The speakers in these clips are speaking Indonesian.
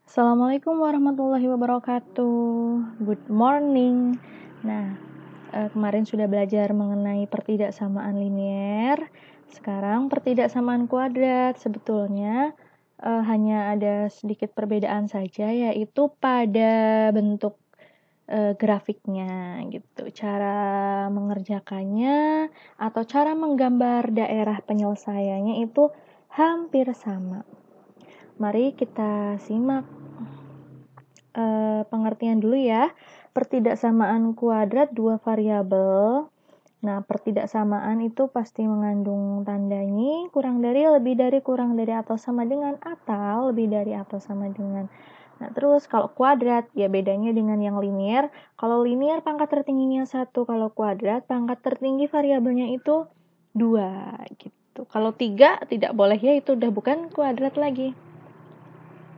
Assalamualaikum warahmatullahi wabarakatuh. Good morning. Nah, kemarin sudah belajar mengenai pertidaksamaan linier. Sekarang pertidaksamaan kuadrat. Sebetulnya hanya ada sedikit perbedaan saja, yaitu pada bentuk grafiknya gitu. Cara mengerjakannya atau cara menggambar daerah penyelesaiannya itu hampir sama. Mari kita simak pengertian dulu ya. Pertidaksamaan kuadrat dua variabel. Nah, pertidaksamaan itu pasti mengandung tanda ini kurang dari, lebih dari, kurang dari atau sama dengan, atau lebih dari atau sama dengan. Nah, terus kalau kuadrat ya bedanya dengan yang linier. Kalau linier pangkat tertingginya 1, kalau kuadrat pangkat tertinggi variabelnya itu 2 gitu. Kalau 3 tidak boleh ya, itu udah bukan kuadrat lagi.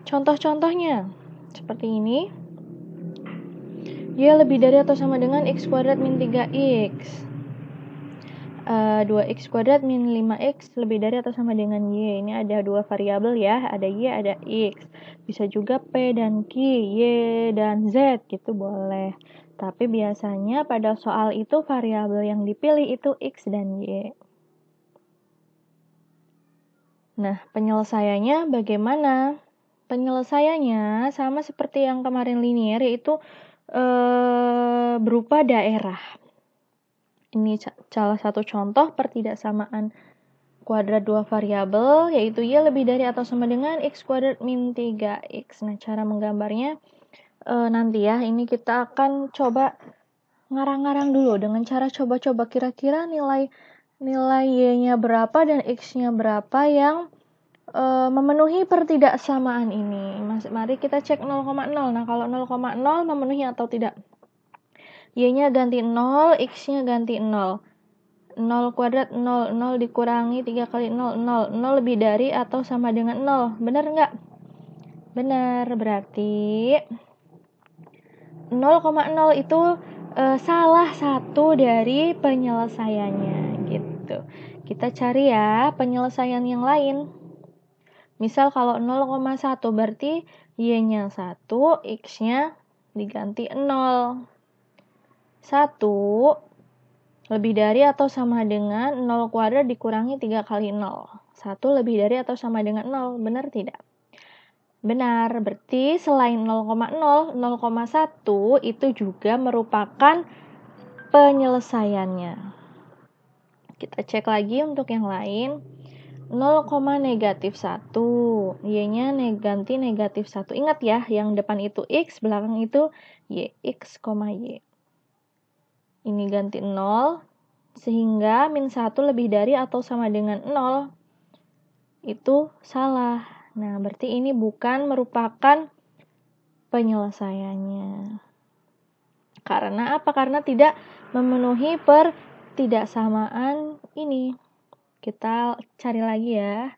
Contoh-contohnya seperti ini. Y lebih dari atau sama dengan x kuadrat min 3x. 2x kuadrat min 5x lebih dari atau sama dengan y. Ini ada dua variabel ya, ada y, ada x. Bisa juga p dan q, y dan z gitu boleh. Tapi biasanya pada soal itu variabel yang dipilih itu x dan y. Nah, penyelesaiannya bagaimana? Penyelesaiannya sama seperti yang kemarin linier, yaitu berupa daerah. Ini salah satu contoh pertidaksamaan kuadrat dua variabel, yaitu y lebih dari atau sama dengan x kuadrat min 3x. Nah, cara menggambarnya nanti ya, ini kita akan coba ngarang-ngarang dulu dengan cara coba-coba kira-kira nilai y-nya berapa dan x-nya berapa yang memenuhi pertidaksamaan ini. Mari kita cek 0,0. Nah, kalau 0,0 memenuhi atau tidak? Y-nya ganti 0, X-nya ganti 0. 0 kuadrat 0, 0 dikurangi 3 kali 0, 0. 0 lebih dari atau sama dengan 0. Benar nggak? Benar, berarti 0,0 itu salah satu dari penyelesaiannya gitu. Kita cari ya penyelesaian yang lain. Misal kalau 0,1 berarti Y-nya 1, X-nya diganti 0. 1 lebih dari atau sama dengan 0 kuadrat dikurangi 3 kali 0. 1 lebih dari atau sama dengan 0. Benar tidak? Benar. Berarti selain 0,0, 0,1 itu juga merupakan penyelesaiannya. Kita cek lagi untuk yang lain. 0,-1. Y-nya ganti negatif 1. Ingat ya, yang depan itu X, belakang itu Y. X, Y. Ini ganti 0, sehingga min 1 lebih dari atau sama dengan 0. Itu salah. Nah, berarti ini bukan merupakan penyelesaiannya. Karena apa? Karena tidak memenuhi pertidaksamaan ini. Kita cari lagi ya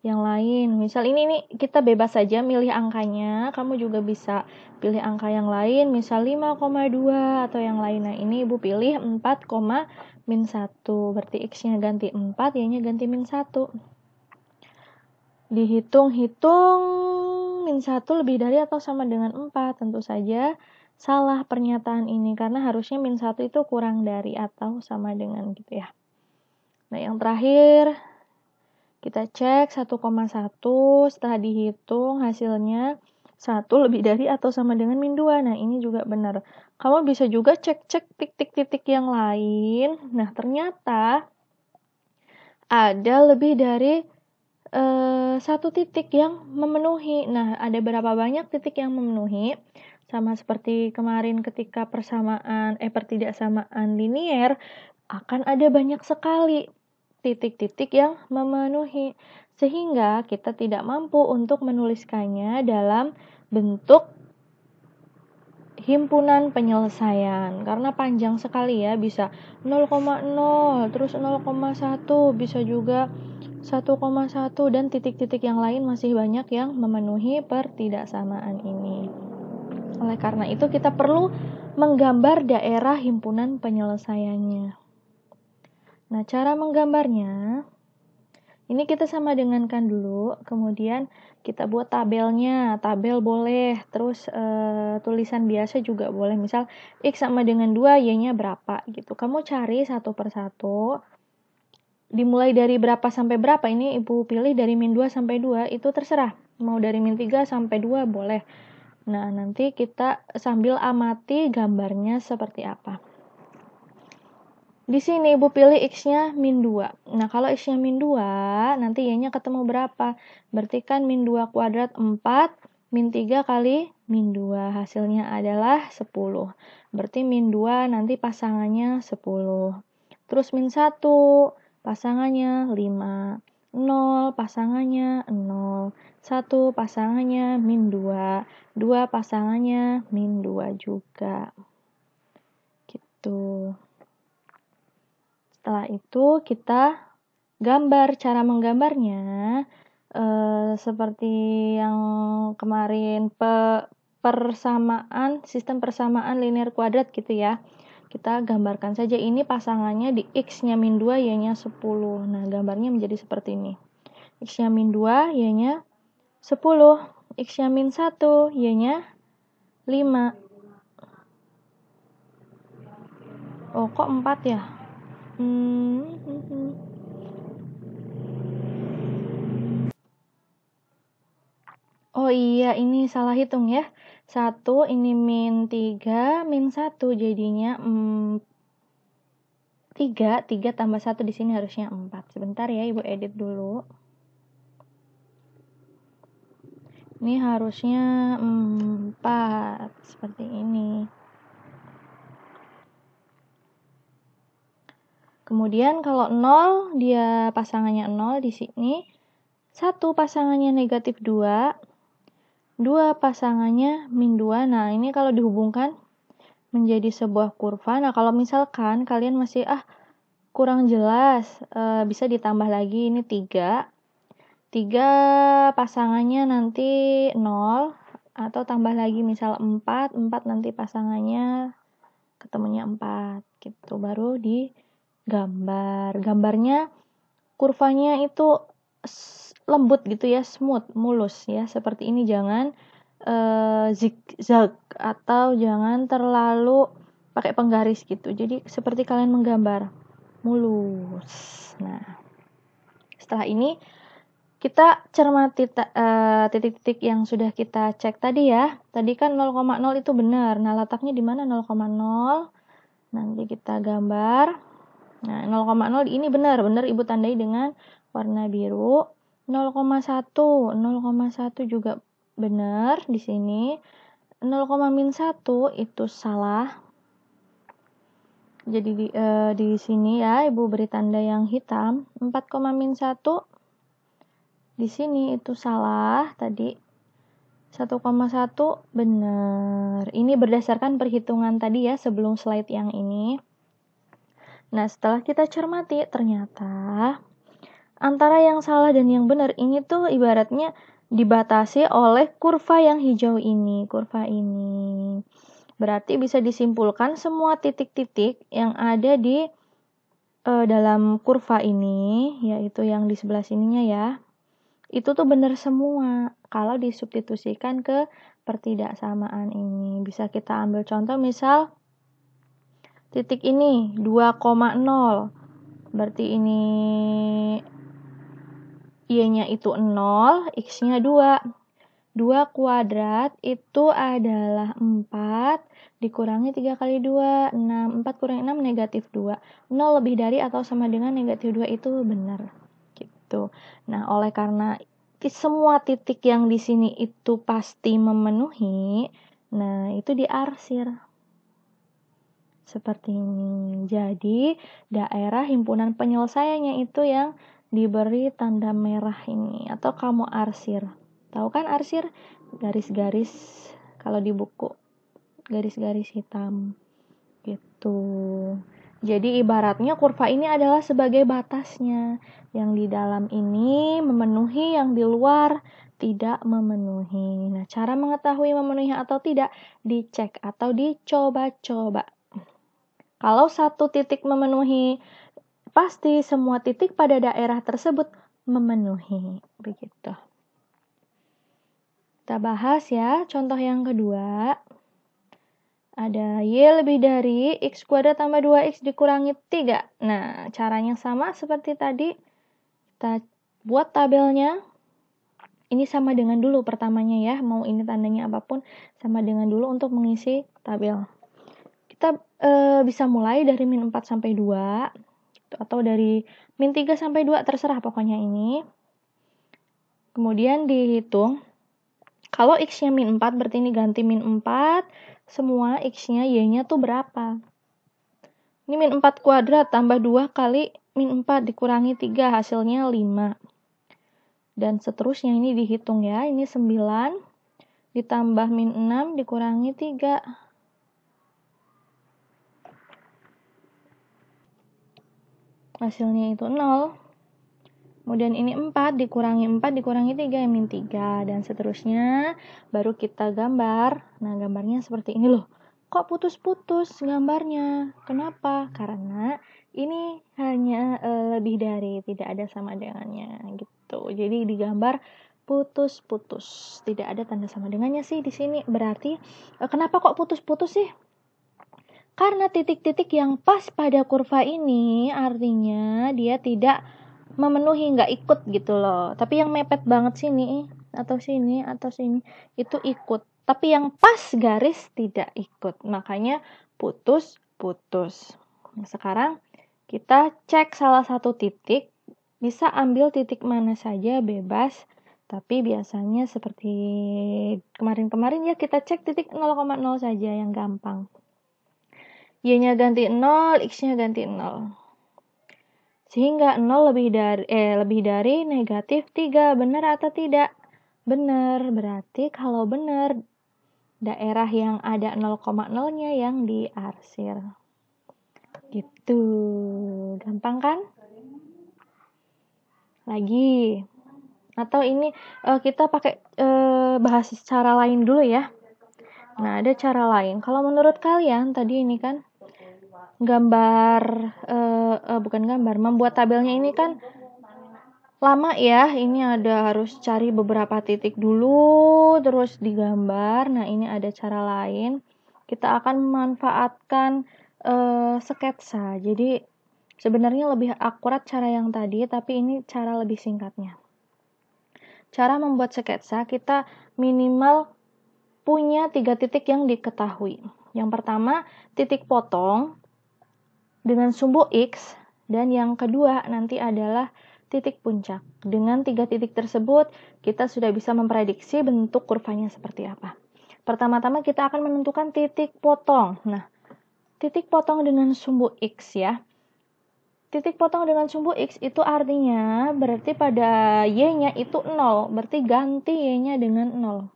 yang lain. Misal ini kita bebas saja milih angkanya. Kamu juga bisa pilih angka yang lain, misal 5,2 atau yang lain. Nah, ini Ibu pilih 4, min 1. Berarti X-nya ganti 4, Y-nya ganti min 1. Dihitung-hitung min 1 lebih dari atau sama dengan 4. Tentu saja salah pernyataan ini karena harusnya min 1 itu kurang dari atau sama dengan gitu ya. Nah, yang terakhir kita cek 1,1, setelah dihitung hasilnya 1 lebih dari atau sama dengan min 2. Nah, ini juga benar. Kamu bisa juga cek-cek titik-titik yang lain. Nah, ternyata ada lebih dari satu titik yang memenuhi. Nah, ada berapa banyak titik yang memenuhi? Sama seperti kemarin ketika pertidaksamaan linier, akan ada banyak sekali titik-titik yang memenuhi, sehingga kita tidak mampu untuk menuliskannya dalam bentuk himpunan penyelesaian karena panjang sekali ya, bisa 0,0 terus 0,1 bisa juga 1,1 dan titik-titik yang lain masih banyak yang memenuhi pertidaksamaan ini. Oleh karena itu kita perlu menggambar daerah himpunan penyelesaiannya. Nah, cara menggambarnya, Ini kita sama dengankan dulu, kemudian kita buat tabelnya. Tabel boleh, terus tulisan biasa juga boleh. Misal X sama dengan 2, Y-nya berapa gitu. Kamu cari satu persatu. Dimulai dari berapa sampai berapa, ini Ibu pilih dari min 2 sampai 2, itu terserah. Mau dari min 3 sampai 2 boleh. Nah, nanti kita sambil amati gambarnya seperti apa. Di sini Ibu pilih X-nya min 2. Nah, kalau X-nya min 2, nanti Y-nya ketemu berapa? Berarti kan min 2 kuadrat 4, min 3 kali min 2. Hasilnya adalah 10. Berarti min 2 nanti pasangannya 10. Terus min 1, pasangannya 5. 0 pasangannya 0. 1 pasangannya min 2. 2 pasangannya min 2 juga. Gitu. Setelah itu kita gambar. Cara menggambarnya seperti yang kemarin sistem persamaan linear kuadrat gitu ya. Kita gambarkan saja ini pasangannya di X-nya min 2, Y-nya 10. Nah, gambarnya menjadi seperti ini. X-nya min 2, Y-nya 10. X-nya min 1, Y-nya 5. Oh, kok 4 ya? Oh iya, ini salah hitung ya. 1, ini min 3, min 1, jadinya 3 tambah 1 di sini harusnya 4. Sebentar ya, Ibu edit dulu. Ini harusnya 4, seperti ini. Kemudian kalau 0, dia pasangannya 0 di sini. 1 pasangannya negatif 2. 2 pasangannya min 2. Nah, ini kalau dihubungkan menjadi sebuah kurva. Nah, kalau misalkan kalian masih kurang jelas, bisa ditambah lagi, ini 3. 3 pasangannya nanti 0, atau tambah lagi misal 4 nanti pasangannya ketemunya 4 gitu. Baru digambar. Gambarnya kurvanya itu lembut gitu ya, smooth, mulus ya, seperti ini. Jangan zigzag atau jangan terlalu pakai penggaris gitu. Jadi seperti kalian menggambar, mulus. Nah, setelah ini kita cermati titik-titik yang sudah kita cek tadi ya. Tadi kan 0,0 itu benar. Nah, letaknya di mana 0,0? Nanti kita gambar. Nah, 0,0 ini benar Ibu tandai dengan warna biru. 0,1 juga benar di sini. 0,-1 itu salah. Jadi di sini ya Ibu beri tanda yang hitam. 4,-1 di sini itu salah tadi. 1,1 benar. Ini berdasarkan perhitungan tadi ya sebelum slide yang ini. Nah, setelah kita cermati ternyata antara yang salah dan yang benar ini tuh ibaratnya dibatasi oleh kurva yang hijau ini, kurva ini. Berarti bisa disimpulkan semua titik-titik yang ada di dalam kurva ini, yaitu yang di sebelah sininya ya, itu tuh benar semua kalau disubstitusikan ke pertidaksamaan ini. Bisa kita ambil contoh misal titik ini 2,0. Berarti ini Y-nya itu 0, X-nya 2. 2 kuadrat itu adalah 4 dikurangi 3 kali 2, 6. 4 kurangi 6 negatif 2. 0 lebih dari atau sama dengan negatif 2 itu benar. Gitu. Nah, oleh karena semua titik yang di sini itu pasti memenuhi, nah itu diarsir. Seperti ini. Jadi, daerah himpunan penyelesaiannya itu yang diberi tanda merah ini, atau kamu arsir. Tahu kan arsir? Garis-garis kalau di buku. Garis-garis hitam. Gitu. Jadi ibaratnya kurva ini adalah sebagai batasnya. Yang di dalam ini memenuhi, yang di luar tidak memenuhi. Nah, cara mengetahui memenuhi atau tidak, dicek atau dicoba-coba. Kalau satu titik memenuhi, pasti semua titik pada daerah tersebut memenuhi. Begitu. Kita bahas ya, contoh yang kedua. Ada Y lebih dari X kuadrat tambah 2X dikurangi 3. Nah, caranya sama seperti tadi. Kita buat tabelnya. Ini sama dengan dulu pertamanya ya. Mau ini tandanya apapun, sama dengan dulu untuk mengisi tabel. Kita bisa mulai dari min 4 sampai 2. Atau dari min 3 sampai 2, terserah pokoknya ini. Kemudian dihitung. Kalau X-nya min 4, berarti ini ganti min 4. Semua X-nya, Y-nya tuh berapa? Ini min 4 kuadrat tambah 2 kali min 4 dikurangi 3, hasilnya 5. Dan seterusnya ini dihitung ya. Ini 9 ditambah min 6 dikurangi 3. Hasilnya itu 0. Kemudian ini 4 dikurangi 3 min 3. Dan seterusnya baru kita gambar. Nah, gambarnya seperti ini loh. Kok putus-putus gambarnya? Kenapa? Karena ini hanya lebih dari, tidak ada sama dengannya gitu. Jadi digambar putus-putus. Tidak ada tanda sama dengannya sih di sini. Berarti kenapa kok putus-putus sih? Karena titik-titik yang pas pada kurva ini artinya dia tidak memenuhi, nggak ikut gitu loh. Tapi yang mepet banget sini atau sini itu ikut. Tapi yang pas garis tidak ikut. Makanya putus-putus. Nah, sekarang kita cek salah satu titik. Bisa ambil titik mana saja bebas. Tapi biasanya seperti kemarin-kemarin ya kita cek titik 0,0 saja yang gampang. Y-nya ganti 0, X-nya ganti 0. Sehingga 0 lebih dari negatif 3. Benar atau tidak? Benar. Berarti kalau benar, daerah yang ada 0,0-nya yang diarsir. Gitu. Gampang kan? Lagi. Atau ini kita pakai bahas cara lain dulu ya. Nah, ada cara lain. Kalau menurut kalian, tadi ini kan membuat tabelnya ini kan lama ya. Ini ada harus cari beberapa titik dulu terus digambar. Nah, ini ada cara lain. Kita akan memanfaatkan sketsa. Jadi sebenarnya lebih akurat cara yang tadi, tapi ini cara lebih singkatnya. Cara membuat sketsa, kita minimal punya 3 titik yang diketahui. Yang pertama, titik potong dengan sumbu X, dan yang kedua nanti adalah titik puncak. Dengan 3 titik tersebut, kita sudah bisa memprediksi bentuk kurvanya seperti apa. Pertama-tama kita akan menentukan titik potong. Nah, titik potong dengan sumbu X ya. Titik potong dengan sumbu X itu artinya berarti pada Y-nya itu 0. Berarti ganti Y-nya dengan 0.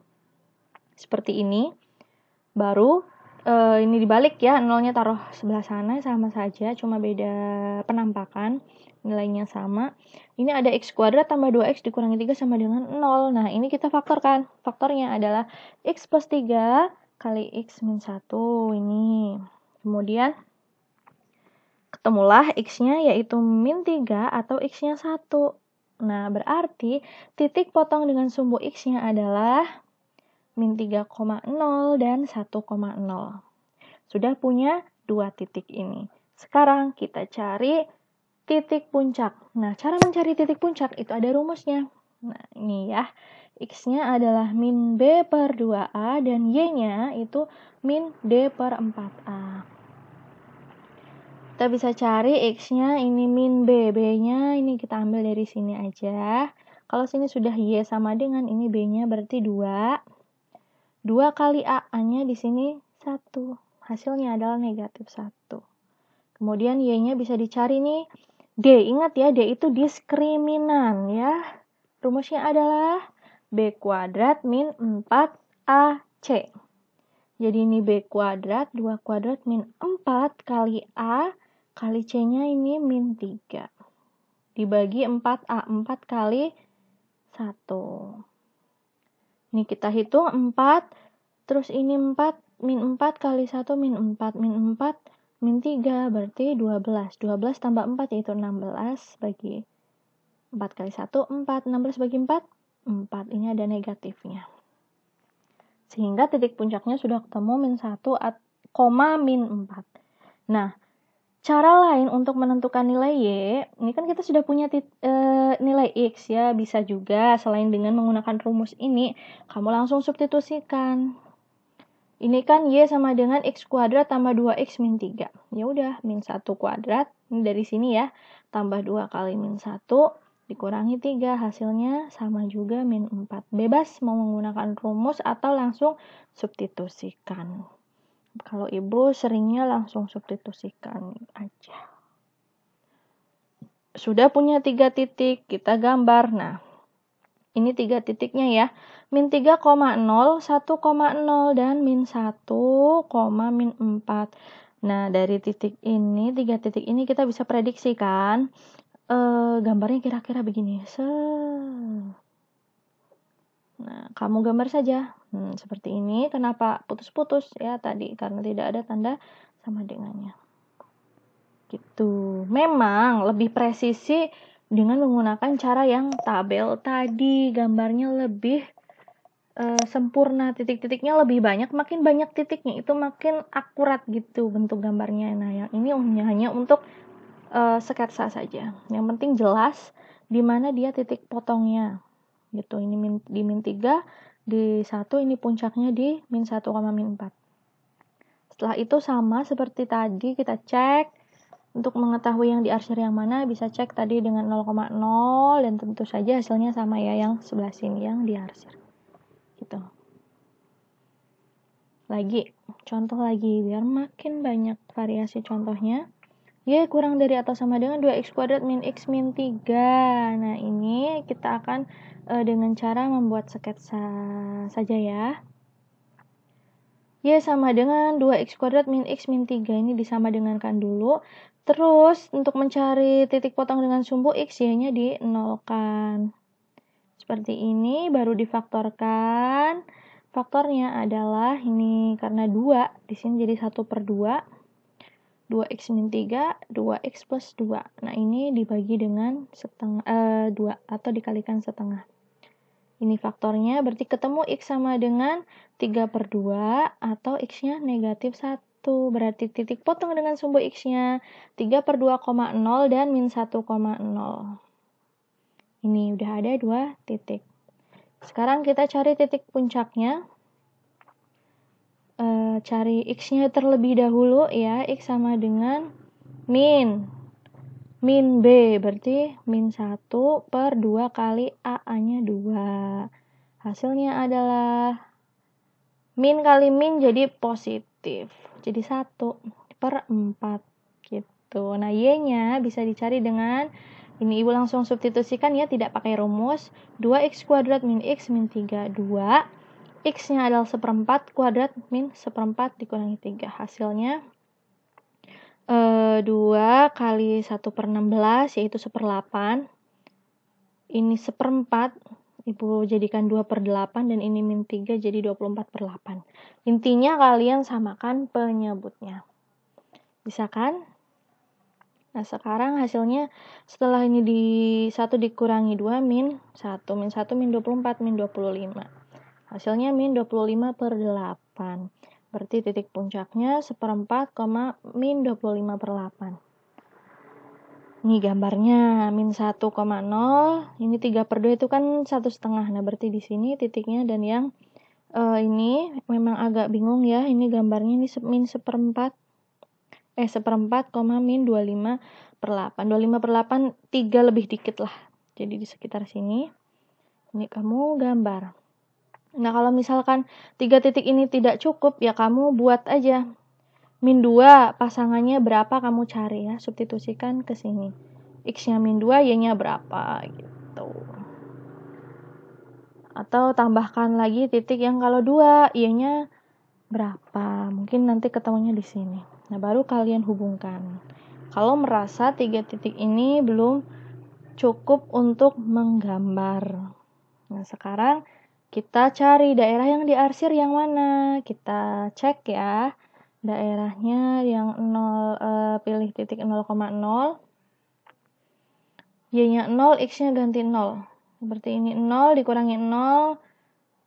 Seperti ini. Baru ini dibalik ya, 0-nya taruh sebelah sana, sama saja, cuma beda penampakan, nilainya sama. Ini ada X kuadrat tambah 2X dikurangi 3 sama dengan 0. Nah, ini kita faktorkan. Faktornya adalah X plus 3 kali X min 1. Ini. Kemudian, ketemulah X-nya yaitu min 3 atau X-nya 1. Nah, berarti titik potong dengan sumbu X-nya adalah min 3,0 dan 1,0. Sudah punya 2 titik ini. Sekarang kita cari titik puncak. Nah, cara mencari titik puncak itu ada rumusnya. Nah, ini ya. X-nya adalah min B per 2A dan Y-nya itu min D per 4A. Kita bisa cari X-nya ini min B. B-nya ini kita ambil dari sini aja. Kalau sini sudah Y sama dengan ini B-nya berarti 2. 2 kali A-nya di sini 1. Hasilnya adalah negatif 1. Kemudian Y-nya bisa dicari nih. D, ingat ya, D itu diskriminan ya. Rumusnya adalah B kuadrat min 4AC. Jadi ini B kuadrat, 2 kuadrat min 4 kali A kali C-nya ini min 3. Dibagi 4A, 4 kali 1. Ini kita hitung 4, terus ini 4, min 4 kali 1 min 4, min 4, min 3, berarti 12. 12 tambah 4 yaitu 16, bagi 4 kali 1, 4. 16 bagi 4, 4. Ini ada negatifnya. Sehingga titik puncaknya sudah ketemu min 1, min 4. Nah, cara lain untuk menentukan nilai Y, ini kan kita sudah punya nilai X ya, bisa juga selain dengan menggunakan rumus ini, kamu langsung substitusikan. Ini kan Y sama dengan X kuadrat tambah 2X min 3. Ya udah, min 1 kuadrat, ini dari sini ya, tambah 2 kali min 1, dikurangi 3, hasilnya sama juga min 4. Bebas mau menggunakan rumus atau langsung substitusikan. Kalau ibu seringnya langsung substitusikan aja. Sudah punya 3 titik, kita gambar. Nah, ini 3 titiknya ya. Min 3,0, 1,0, dan min 1, min 4. Nah, dari titik ini, 3 titik ini kita bisa prediksikan. Gambarnya kira-kira begini. Nah, kamu gambar saja. Seperti ini. Kenapa putus-putus ya tadi? Karena tidak ada tanda sama dengannya. Gitu. Memang lebih presisi dengan menggunakan cara yang tabel tadi. Gambarnya lebih sempurna, titik-titiknya lebih banyak. Makin banyak titiknya itu makin akurat gitu bentuk gambarnya. Nah, yang ini hanya untuk sketsa saja. Yang penting jelas di mana dia titik potongnya. Gitu. Ini di min 3, di 1 ini puncaknya di min 1, min 4. Setelah itu sama seperti tadi kita cek. Untuk mengetahui yang diarsir yang mana, bisa cek tadi dengan 0,0 dan tentu saja hasilnya sama ya, yang sebelah sini yang diarsir. Gitu. Lagi, contoh lagi, biar makin banyak variasi contohnya. Y kurang dari atau sama dengan 2x kuadrat min x min 3. Nah, ini kita akan dengan cara membuat sketsa saja ya. Y sama dengan 2x kuadrat min x min 3. Ini disama dengankan dulu. Terus, untuk mencari titik potong dengan sumbu x, y-nya di-nolkan. Seperti ini, baru difaktorkan. Faktornya adalah ini, karena 2, di sini jadi 1/2. 2x min 3, 2x plus 2. Nah, ini dibagi dengan 2 atau dikalikan setengah. Ini faktornya, berarti ketemu x sama dengan 3/2 atau x-nya negatif 1. Berarti titik potong dengan sumbu x-nya 3/2,0 dan min 1,0. Ini udah ada 2 titik. Sekarang kita cari titik puncaknya. Cari x-nya terlebih dahulu ya. X sama dengan min B, berarti min 1/2 kali A-nya 2. Hasilnya adalah min kali min jadi positif. Jadi 1/4 gitu. Nah, Y-nya bisa dicari dengan ini, ibu langsung substitusikan ya, tidak pakai rumus. 2x kuadrat min x min 3, 2. X-nya adalah 1/4 kuadrat min 1/4 dikurangi 3. Hasilnya 2 kali 1/16 yaitu 1/8. Ini 1/4. Ibu jadikan 2/8 dan ini min 3 jadi 24/8. Intinya kalian samakan penyebutnya. Bisa kan? Nah, sekarang hasilnya setelah ini 1 dikurangi 2 min 1. Min 1 min 24 min 25. Hasilnya min 25/8. Berarti titik puncaknya 1/4, min 25/8. Ini gambarnya min 1,0. Ini 3/2 itu kan 1,5. Nah, berarti di sini titiknya dan yang ini memang agak bingung ya. Ini gambarnya ini min 1/4, min 25/8. 25/8 3 lebih dikit lah. Jadi di sekitar sini. Ini kamu gambar. Nah, kalau misalkan 3 titik ini tidak cukup, ya kamu buat aja. Min 2 pasangannya berapa kamu cari ya, substitusikan ke sini. X-nya min 2, Y-nya berapa gitu. Atau tambahkan lagi titik yang kalau 2, Y-nya berapa. Mungkin nanti ketemunya di sini. Nah, baru kalian hubungkan. Kalau merasa 3 titik ini belum cukup untuk menggambar. Nah, sekarang kita cari daerah yang diarsir yang mana. Kita cek ya. Daerahnya yang pilih titik 0,0. Y-nya 0, X-nya ganti 0. Seperti ini, 0 dikurangi 0,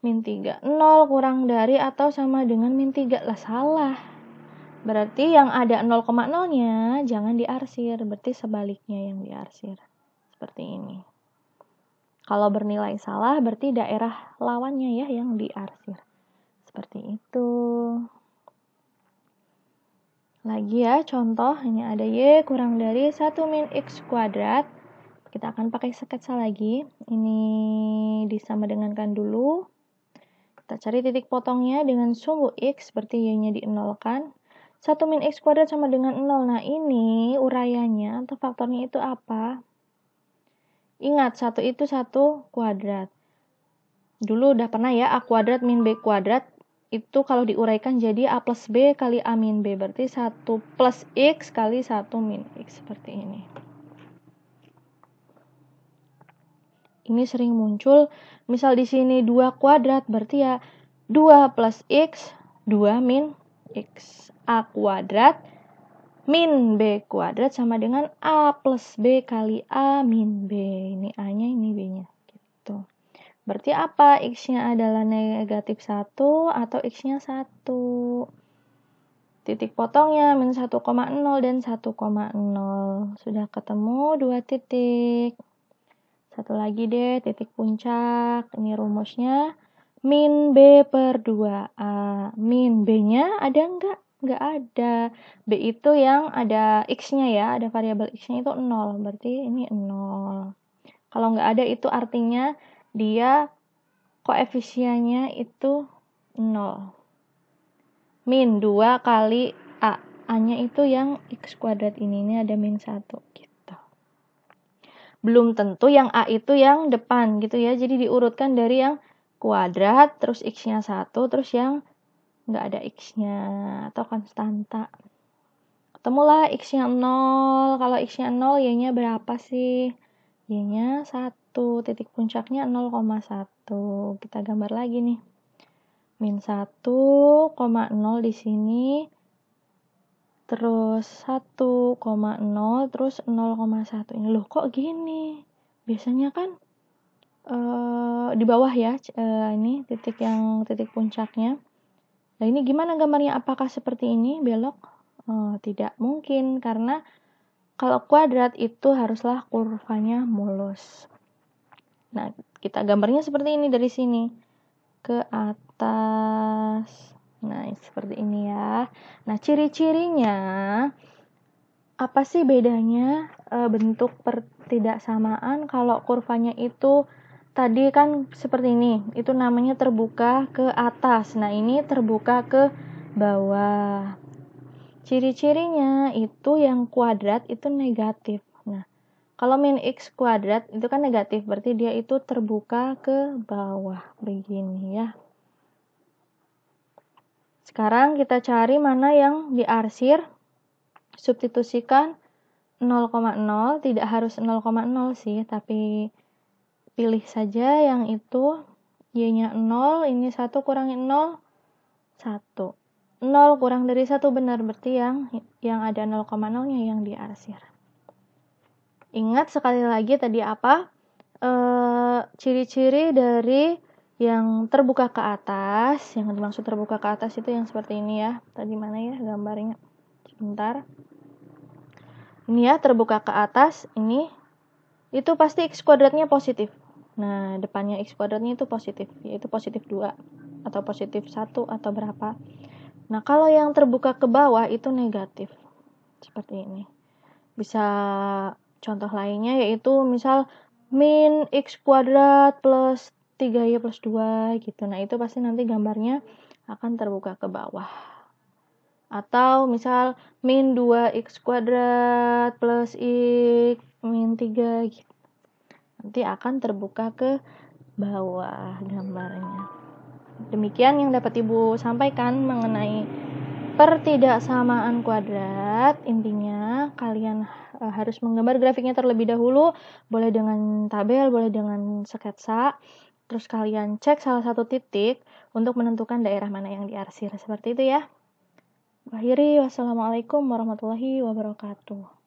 min 3. 0 kurang dari atau sama dengan min 3. Lah salah. Berarti yang ada 0,0-nya jangan diarsir. Berarti sebaliknya yang diarsir. Seperti ini. Kalau bernilai salah, berarti daerah lawannya ya yang diarsir. Seperti itu. Lagi ya, contoh. Ini ada Y kurang dari 1 min X kuadrat. Kita akan pakai sketsa lagi. Ini disama dengankan dulu. Kita cari titik potongnya dengan sumbu X, berarti Y-nya di-nolkan. 1 min X kuadrat sama dengan 0. Nah, ini uraiannya atau faktornya itu apa? Ingat, 1 itu 1 kuadrat. Dulu udah pernah ya, A kuadrat min B kuadrat. Itu kalau diuraikan jadi A plus B kali A min B. Berarti 1 plus X kali 1 min X. Seperti ini. Ini sering muncul, misal di sini 2 kuadrat, berarti ya 2 plus X, 2 min X. A kuadrat min B kuadrat sama dengan A plus B kali A min B. Ini A-nya, ini B-nya. Gitu. Berarti apa? X-nya adalah negatif 1 atau X-nya 1. Titik potongnya min 1,0 dan 1,0. Sudah ketemu 2 titik. Satu lagi deh, titik puncak. Ini rumusnya min B per 2A. Min B-nya ada enggak? Enggak ada. B itu yang ada X-nya ya, ada variabel X-nya itu 0. Berarti ini 0. Kalau enggak ada itu artinya dia koefisiennya itu 0. Min 2 kali A. A-nya itu yang X kuadrat ini ada min 1. Belum tentu yang A itu yang depan gitu ya. Jadi diurutkan dari yang kuadrat, terus X-nya 1, terus yang nggak ada X-nya atau konstanta. Ketemulah X-nya 0. Kalau X-nya 0, Y-nya berapa sih? Y-nya 1. Titik puncaknya 0,1. Kita gambar lagi nih. Min 1,0 di sini. Terus 1,0 terus 0,1. Ini loh kok gini? Biasanya kan di bawah ya, ini titik puncaknya. Nah ini gimana gambarnya? Apakah seperti ini belok? Tidak mungkin, karena kalau kuadrat itu haruslah kurvanya mulus. Nah kita gambarnya seperti ini dari sini ke atas. Nah, seperti ini ya. Nah, ciri-cirinya apa sih bedanya bentuk pertidaksamaan kalau kurvanya itu tadi kan seperti ini. Itu namanya terbuka ke atas. Nah, ini terbuka ke bawah. Ciri-cirinya itu yang kuadrat itu negatif. Nah, kalau min X kuadrat itu kan negatif, berarti dia itu terbuka ke bawah. Begini ya. Sekarang kita cari mana yang diarsir. Substitusikan 0,0, tidak harus 0,0 sih, tapi pilih saja yang itu. Y-nya 0, ini 1 kurangi 0, 1. 0 kurang dari 1 benar, berarti yang ada 0,0-nya yang diarsir. Ingat sekali lagi tadi apa? Ciri-ciri dari yang terbuka ke atas, yang dimaksud terbuka ke atas itu yang seperti ini ya. Tadi mana ya gambarnya? Sebentar. Ini ya, terbuka ke atas, ini itu pasti X kuadratnya positif. Nah, depannya X kuadratnya itu positif, yaitu positif 2 atau positif 1 atau berapa. Nah, kalau yang terbuka ke bawah itu negatif. Seperti ini. Bisa contoh lainnya yaitu misal min X kuadrat plus 3Y plus 2 gitu. Nah, itu pasti nanti gambarnya akan terbuka ke bawah. Atau misal min 2X kuadrat plus X min 3 gitu. Nanti akan terbuka ke bawah gambarnya. Demikian yang dapat Ibu sampaikan mengenai pertidaksamaan kuadrat. Intinya kalian harus menggambar grafiknya terlebih dahulu. Boleh dengan tabel, boleh dengan sketsa. Terus kalian cek salah satu titik untuk menentukan daerah mana yang diarsir. Seperti itu ya. Akhiri, wassalamualaikum warahmatullahi wabarakatuh.